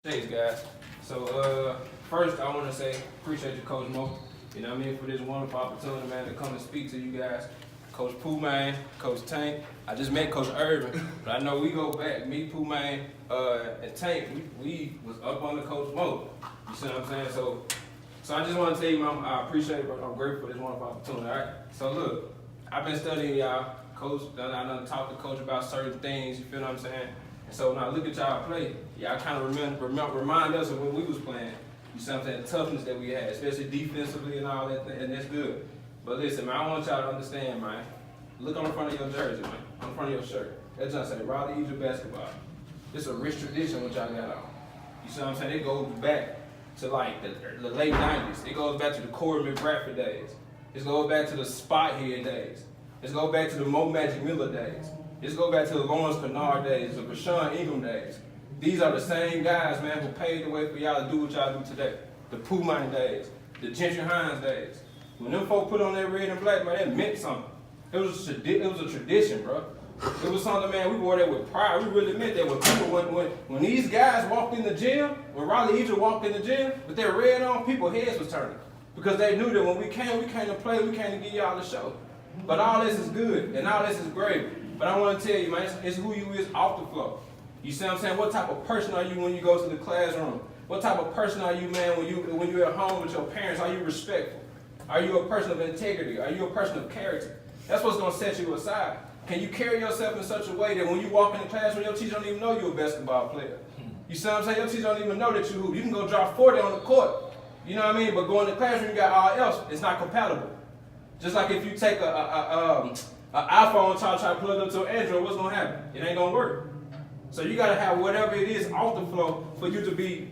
Thanks, guys. So, first, I want to say appreciate you, Coach Mo. You know what I mean, for this wonderful opportunity, man, to come and speak to you guys. Coach Pooh, man, Coach Tank. I just met Coach Irvin, but I know we go back. Me, Pooh, man, and Tank, we was up under Coach Mo. You see what I'm saying? So I just want to tell you, man, I appreciate it, but I'm grateful for this wonderful opportunity, all right? So, look, I've been studying y'all. Coach, I done talked to Coach about certain things, you feel what I'm saying? And so when I look at y'all play, y'all kind of remind us of when we was playing. You see what I'm saying? The toughness that we had, especially defensively and all that, and that's good. But listen, man, I want y'all to understand, man. Look on the front of your jersey, man. On the front of your shirt. That just say Raleigh Egypt basketball. It's a rich tradition what y'all got on. You see what I'm saying? It goes back to like the late 90s. It goes back to the Corey McBradford days. It goes back to the Spot Head days. It goes back to the Mo Magic Miller days. It goes back to the Lawrence Kennard days, the Rashawn Ingram days. These are the same guys, man, who paved the way for y'all to do what y'all do today. The Pooh Man days, the Gentry Hines days. When them folk put on that red and black, man, that meant something. It was a tradition, bro. It was something, man, we wore that with pride. We really meant that. When these guys walked in the gym, when Raleigh Egypt walked in the gym, with their red on, people's heads was turning. Because they knew that when we came to play, we came to give y'all the show. But all this is good, and all this is great. But I want to tell you, man, it's who you is off the floor. You see what I'm saying? What type of person are you when you go to the classroom? What type of person are you, man, when you're at home with your parents? Are you respectful? Are you a person of integrity? Are you a person of character? That's what's going to set you aside. Can you carry yourself in such a way that when you walk in the classroom, your teacher don't even know you're a basketball player? You see what I'm saying? Your teacher don't even know that you hoop. You can go drop 40 on the court. You know what I mean? But going to the classroom, you got all else. It's not compatible. Just like if you take an iPhone and try to plug it up to an Android, what's going to happen? It ain't going to work. So you got to have whatever it is off the floor for you to be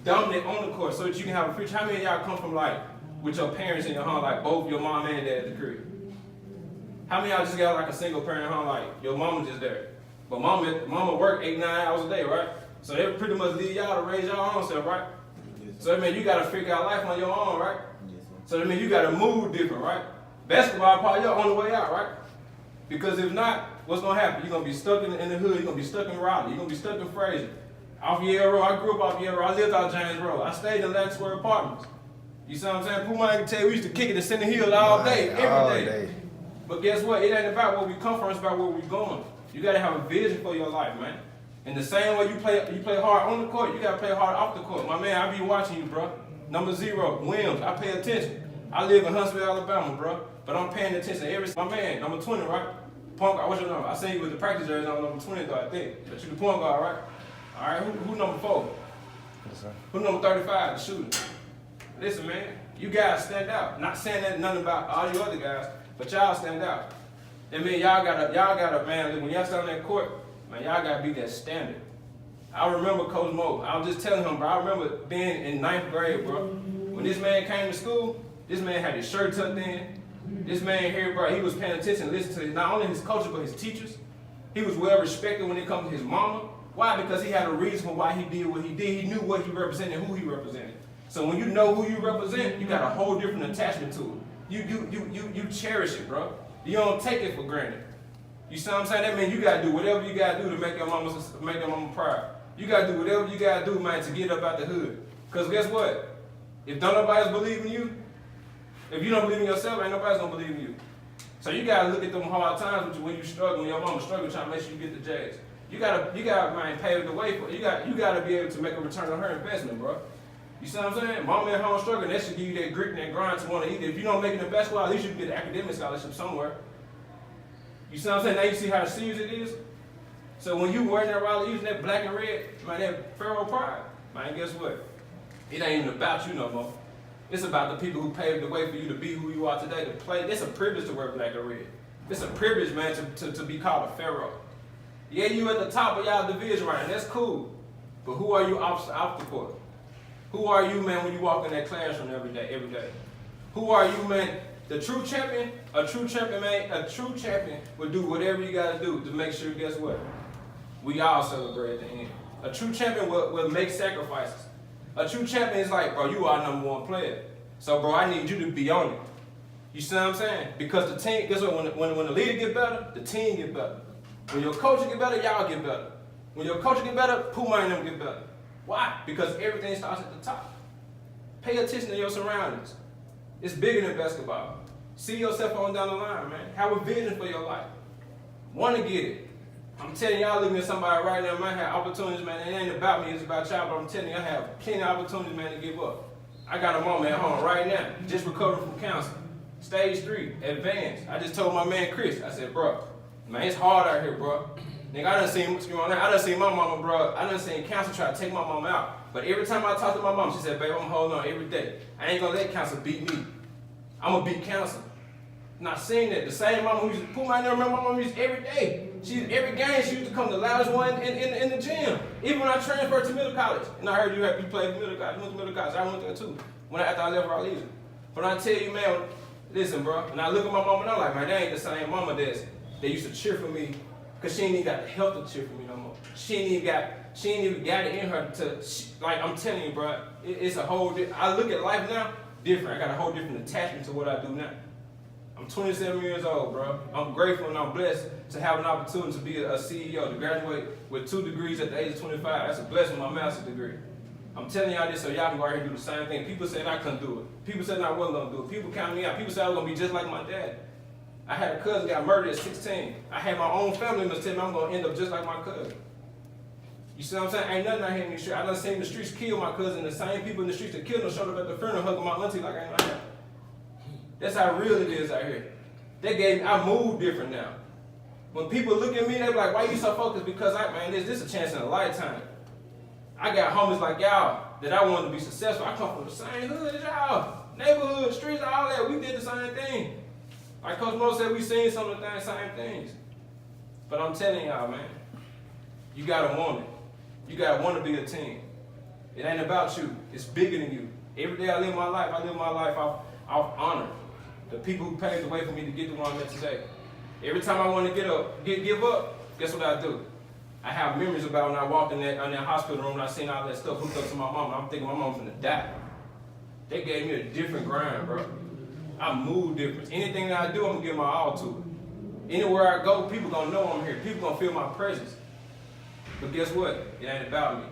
dominant on the court so that you can have a future. How many of y'all come from like with your parents in your home, like both your mom and dad at the crib? How many of y'all just got like a single parent home, like your mama just there? But mama work 8-9 hours a day, right? So they pretty much leave y'all to raise your own self, right? Yes. So that means you got to figure out life on your own, right? Yes, so that means you got to move different, right? Basketball probably your only way out, right? Because if not, what's going to happen? You're going to be stuck in the hood. You're going to be stuck in Raleigh. You're going to be stuck in Fraser. Off Yale Road. I grew up off Yale Road. I lived out James Road. I stayed in Latin Square Apartments. You see what I'm saying? Pooh Man can tell you we used to kick it in Center Hill all day, every day. But guess what? It ain't about where we come from. It's about where we're going. You got to have a vision for your life, man. In the same way you play hard on the court, you got to play hard off the court. My man, I be watching you, bro. Number 0, Williams. I pay attention. I live in Huntsville, Alabama, bro. But I'm paying attention to my man, number 20, right? Point guard, what's your number? I seen you with the practice jersey on number 20, though, I think. But you the point guard, right? All right, who number 4? Yes, sir. Who number 35, the shooter? Listen, man, you guys stand out. Not saying that nothing about all you other guys, but y'all stand out. That mean y'all gotta, man, when y'all stand on that court, man, y'all gotta be that standard. I remember Coach Mo. I was just telling him, bro, I remember being in 9th grade, bro. When this man came to school, this man had his shirt tucked in. This man here, bro, he was paying attention, listening to not only his coaches, but his teachers. He was well respected when it comes to his mama. Why? Because he had a reason for why he did what he did. He knew what he represented and who he represented. So when you know who you represent, you got a whole different attachment to it. You cherish it, bro. You don't take it for granted. You see what I'm saying? That means you gotta do whatever you gotta do to make your mama proud. You gotta do whatever you gotta do, man, to get up out the hood. Cause guess what? If don't nobody else believe in you, if you don't believe in yourself, ain't nobody gonna believe in you. So you gotta look at them hard times when you struggle, when your mama struggle, trying to make sure you get the J's. You gotta, man, pave the way for it. You gotta be able to make a return on her investment, bro. You see what I'm saying? Mama at home struggling, that should give you that grit and that grind to want to eat it. If you don't make it in basketball, at least you can get an academic scholarship somewhere. You see what I'm saying? Now you see how serious it is? So when you wearing that Raleigh using that black and red, man, that Pharaoh pride, man, guess what? It ain't even about you no more. It's about the people who paved the way for you to be who you are today, to play. It's a privilege to wear black and red. It's a privilege, man, to be called a Pharaoh. Yeah, you at the top of y'all division right now, that's cool. But who are you off the court? Who are you, man, when you walk in that classroom every day? Who are you, man? The true champion, a true champion will do whatever you gotta do to make sure, guess what? We all celebrate at the end. A true champion will make sacrifices. A true champion is like, bro, you are number 1 player. So, bro, I need you to be on it. You see what I'm saying? Because the team, guess what? When the leader get better, the team get better. When your coach get better, y'all get better. When your coach get better, Pooh Man and them get better. Why? Because everything starts at the top. Pay attention to your surroundings. It's bigger than basketball. See yourself on down the line, man. Have a vision for your life. Want to get it. I'm telling y'all, looking at somebody right now, man, have opportunities, man. It ain't about me, it's about y'all, but I'm telling you, I have plenty of opportunities, man, to give up. I got a mama at home right now, just recovering from cancer. Stage 3, advanced. I just told my man Chris, I said, bro, man, it's hard out here, bro. Nigga, I done seen what's going on. I done seen my mama, bro. I done seen cancer try to take my mama out. But every time I talk to my mom, she said, babe, I'm holding on every day. I ain't gonna let cancer beat me. I'm gonna beat cancer. Not seeing that. The same mama who used to pull my name, remember my mama used every day. Every game, she used to come the loudest one in the gym. Even when I transferred to middle college. And I heard you played middle college. You went to middle college. I went there too. After I left Raleigh. But I tell you, man, listen, bro. And I look at my mama and I'm like, man, that ain't the same mama that used to cheer for me. Because she ain't even got the health to cheer for me no more. She ain't even got it in her to, like, I'm telling you, bro, it's a whole, I look at life now different. I got a whole different attachment to what I do now. I'm 27 years old, bro. I'm grateful and I'm blessed to have an opportunity to be a CEO, to graduate with 2 degrees at the age of 25. That's a blessing, my master's degree. I'm telling y'all this so y'all can go out here and do the same thing. People said I couldn't do it. People said I wasn't going to do it. People counted me out. People said I was going to be just like my dad. I had a cousin got murdered at 16. I had my own family members tell me I'm going to end up just like my cousin. You see what I'm saying? Ain't nothing out here in the street. I done seen the streets kill my cousin. The same people in the streets that killed him showed up at the funeral hugging my auntie like I ain't like that. That's how real it is out here. I move different now. When people look at me, they be like, why you so focused? Because this is a chance in a lifetime. I got homies like y'all that I wanted to be successful. I come from the same hood as y'all. Neighborhood, streets, all that. We did the same thing. Like Coach Mo said, we seen some of the same things. But I'm telling y'all, man, you gotta want it. You gotta want to be a team. It ain't about you. It's bigger than you. Every day I live my life off honor. The people who paved the way for me to get to where I'm at today. Every time I want to give up, guess what I do? I have memories about when I walked in that hospital room and I seen all that stuff hooked up to my mom. I'm thinking my mom's gonna die. They gave me a different grind, bro. I move different. Anything that I do, I'm gonna give my all to it. Anywhere I go, people gonna know I'm here. People gonna feel my presence. But guess what? It ain't about me.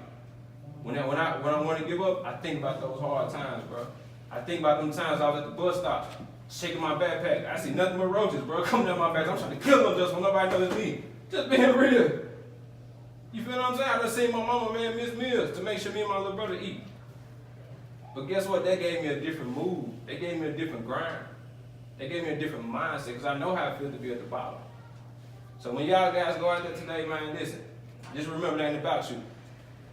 When I want to give up, I think about those hard times, bro. I think about them times I was at the bus stop, shaking my backpack. I see nothing but roaches, bro, coming down my back. I'm trying to kill them just when nobody knows it's me. Just being real. You feel what I'm saying? I done seen my mama, man, miss meals to make sure me and my little brother eat. But guess what? They gave me a different move. They gave me a different grind. They gave me a different mindset because I know how it feels to be at the bottom. So when y'all guys go out there today, man, listen. Just remember that ain't about you.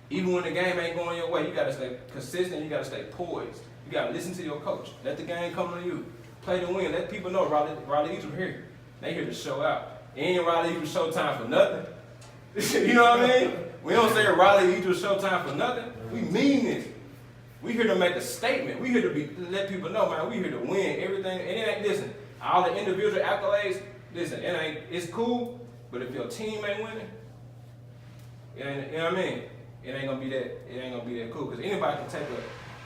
Even when the game ain't going your way, you got to stay consistent. You got to stay poised. You got to listen to your coach. Let the game come to you. Play to win. Let people know Raleigh Eagles are here. They here to show out. It ain't Raleigh Eagles showtime for nothing. You know what I mean? We don't say Raleigh Eagles showtime for nothing. We mean this. We here to make a statement. We here to let people know, man, we here to win everything. And it ain't, listen, all the individual accolades, listen, it's cool, but if your team ain't winning, it ain't, you know what I mean? It ain't gonna be that cool. Because anybody can take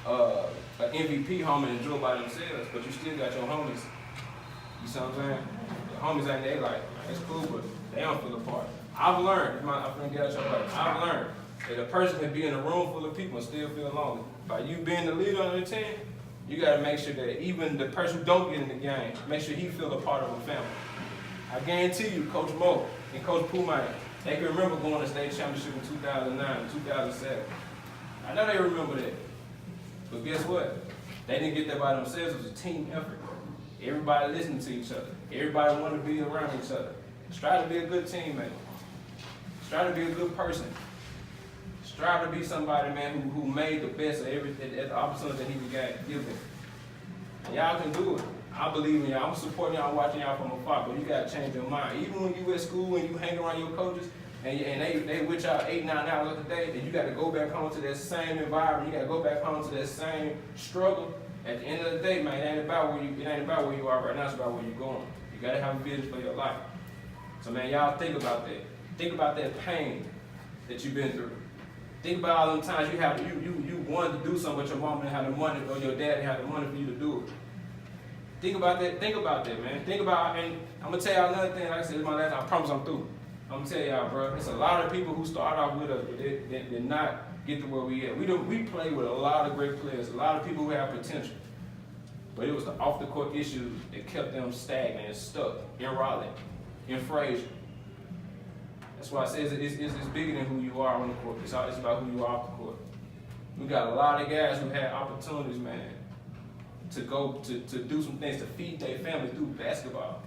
an MVP home and enjoy by themselves, but you still got your homies. You see what I'm saying? The homies ain't there like, it's cool, but they don't feel a part. I've learned, I'm gonna get out your way. I've learned that a person can be in a room full of people and still feel lonely. By you being the leader on the team, you gotta make sure that even the person who don't get in the game, make sure he feel a part of a family. I guarantee you, Coach Mo and Coach Puma, they can remember going to state championship in 2009, 2007. I know they remember that. But guess what? They didn't get there by themselves. It was a team effort. Everybody listening to each other. Everybody wanted to be around each other. Strive to be a good teammate. Strive to be a good person. Strive to be somebody, man, who made the best of everything, the opportunity that he got given. And y'all can do it. I believe in y'all. I'm supporting y'all, watching y'all from afar, but you gotta change your mind. Even when you at school and you hang around your coaches and they with y'all 8-9 hours a day, and you gotta go back home to that same environment. You gotta go back home to that same struggle. At the end of the day, man, it ain't about where you are right now. It's about where you're going. You gotta have a vision for your life. So, man, y'all think about that. Think about that pain that you've been through. Think about all them times you wanted to do something, but your mom didn't have the money, or your dad didn't have the money for you to do it. Think about that, man. Think about, and I'm gonna tell y'all another thing, like I said, it's my last, I promise I'm through. I'm gonna tell y'all, bro, it's a lot of people who start off with us, but they're not get to where we at. We play with a lot of great players, a lot of people who have potential. But it was the off-the-court issues that kept them stagnant and stuck in Raleigh, in Frazier. That's why I say it's bigger than who you are on the court. It's about who you are off the court. We got a lot of guys who had opportunities, man, to go to do some things, to feed their family through basketball,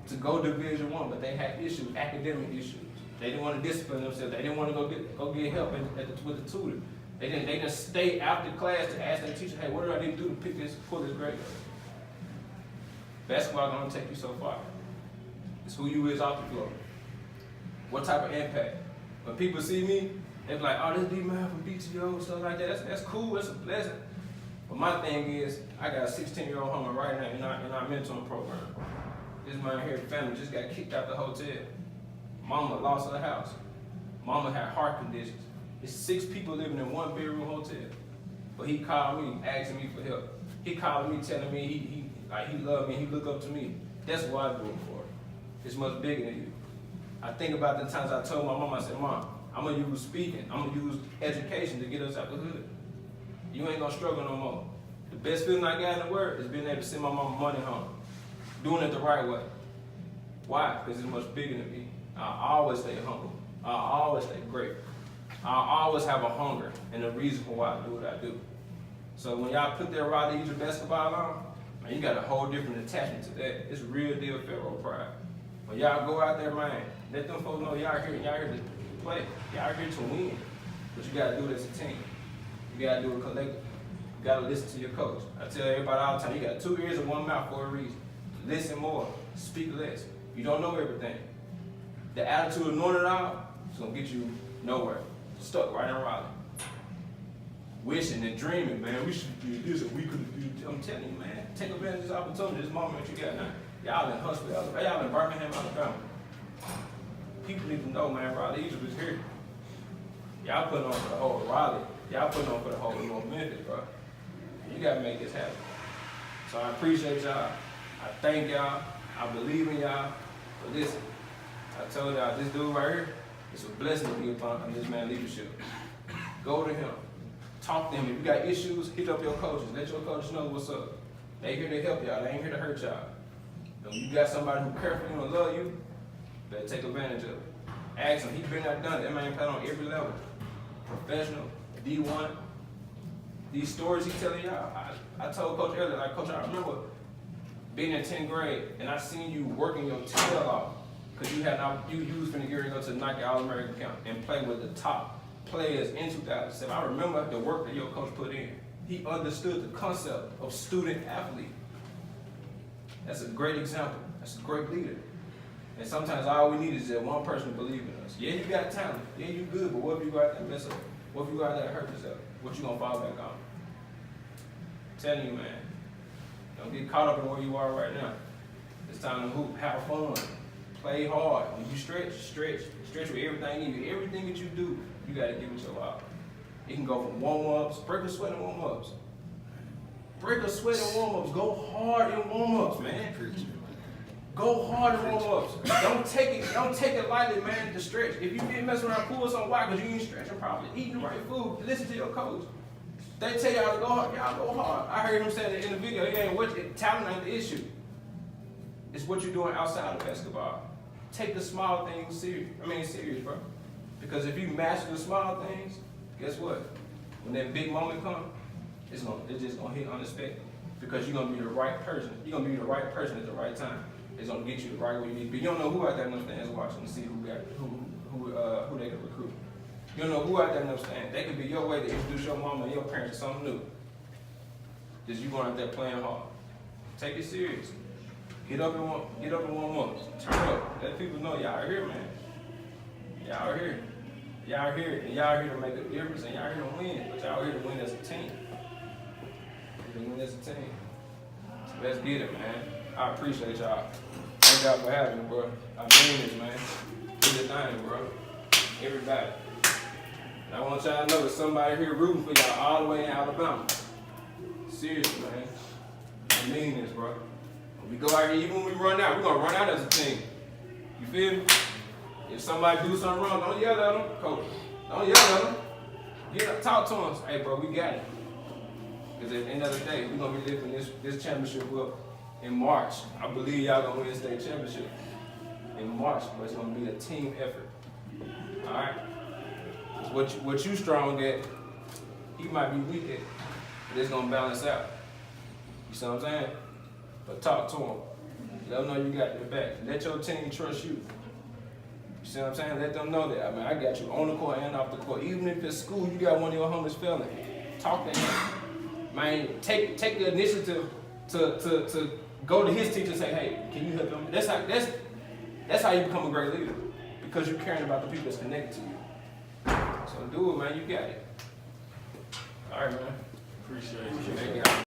to go Division I, but they had issues, academic issues. They didn't want to discipline themselves. They didn't want to go get help with the tutor. They didn't stay after class to ask their teacher, hey, what do I need to do to pull this grade up? Basketball gonna take you so far. It's who you is off the floor. What type of impact? When people see me, they be like, oh, this Dmal from BTO, stuff like that. That's cool, that's a blessing. But my thing is, I got a 16-year-old homie right now in our mentoring program. This man here, family, just got kicked out the hotel. Mama lost her house. Mama had heart conditions. It's 6 people living in 1-bedroom hotel. But he called me, asking me for help. He called me, telling me he loved me, he looked up to me. That's what I do it for. It's much bigger than you. I think about the times I told my mom, I said, Mom, I'm gonna use speaking, I'm gonna use education to get us out the hood. You ain't gonna struggle no more. The best feeling I got in the world is being able to send my mama money home. Doing it the right way. Why? Because it's much bigger than me. I always stay humble. I always stay grateful. I always have a hunger and a reason for why I do what I do. So when y'all put that Raleigh Egypt basketball on, man, you got a whole different attachment to that. It's real deal Pharaoh pride. When y'all go out there, man, let them folks know y'all here to play. Y'all here to win. But you gotta do it as a team. You gotta do it collectively. You gotta listen to your coach. I tell everybody all the time, you got 2 ears and 1 mouth for a reason. Listen more, speak less. You don't know everything. The attitude of knowing it all is gonna get you nowhere. Stuck right in Raleigh. Wishing and dreaming, man, we should do this and we could do. I'm telling you, man, take advantage of this opportunity, this moment that you got now. Y'all in Huntsville, Alabama. Y'all in Birmingham, Alabama. People need to know, man, Raleigh Egypt is here. Y'all putting on for the whole Raleigh. Y'all putting on for the whole North Memphis, bro. You gotta make this happen. So I appreciate y'all. I thank y'all. I believe in y'all. But listen, I told y'all, this dude right here, it's a blessing to be upon this man's leadership. Go to him. Talk to him. If you got issues, hit up your coaches. Let your coaches know what's up. They here to help y'all. They ain't here to hurt y'all. And when you got somebody who care for you and love you, better take advantage of it. Ask him. He been there, done it. That man played on every level. Professional, D1. These stories he telling y'all, I told Coach earlier, like, Coach, I remember being in 10th grade, and I seen you working your tail off because you was finna get ready to go to the Nike All-American camp and play with the top players in 2007. I remember the work that your coach put in. He understood the concept of student athlete. That's a great example. That's a great leader. And sometimes all we need is that one person to believe in us. Yeah, you got talent. Yeah, you good, but what if you go out there and mess up? What if you go out there and hurt yourself? What you gonna fall back on? I'm telling you, man. Don't get caught up in where you are right now. It's time to hoop, have fun, play hard. When you stretch with everything in you. Everything that you do, you gotta give it your all. It can go from warm-ups, break a sweat and warm-ups. Break a sweat and warm-ups. Go hard in warm-ups, man. Go hard in warm-ups. Don't take it lightly, man, to stretch. If you didn't mess around, pull something, why? Because you ain't stretching properly. Eating the right food. Listen to your coach. They tell y'all to go hard, y'all go hard. I heard him saying it in the video. Talent ain't the issue. It's what you're doing outside of basketball. Take the small things serious, bro. Because if you master the small things, guess what? When that big moment comes, it's just gonna hit unexpected. Because you're gonna be the right person. You're gonna be the right person at the right time. It's gonna get you the right way you need to be. You don't know who out there in them stands watching to see who they can recruit. You don't know who out there in them stands. That could be your way to introduce your mama and your parents to something new. Just you going out there playing hard. Take it serious. Get up in 1 month. Turn up. Let people know y'all are here, man. Y'all are here. Y'all are here, and y'all are here to make a difference, and y'all are here to win. But y'all are here to win as a team. To win as a team. So let's get it, man. I appreciate y'all. Thank y'all for having me, bro. I mean this, man. Do the thing, bro. Everybody. And I want y'all to know there's somebody here rooting for y'all all the way in Alabama. Seriously, man. I mean this, bro. When we go out here, even when we run out, we're gonna run out as a team. You feel me? If somebody do something wrong, don't yell at them, coach. Don't yell at them. Talk to them. Hey, bro, we got it. Because at the end of the day, we're gonna be lifting this championship up in March. I believe y'all gonna win the state championship in March, but it's gonna be a team effort. All right. What you strong at, he might be weak at, but it's gonna balance out. You see what I'm saying? But talk to him. Let them know you got their back. Let your team trust you. You see what I'm saying? Let them know that. I mean, I got you on the court and off the court. Even if it's school, you got one of your homies failing. Talk to him. Man, take the initiative to go to his teacher and say, hey, can you help him? That's how you become a great leader. Because you're caring about the people that's connected to you. So do it, man. You got it. All right, man. Appreciate you. Thank you.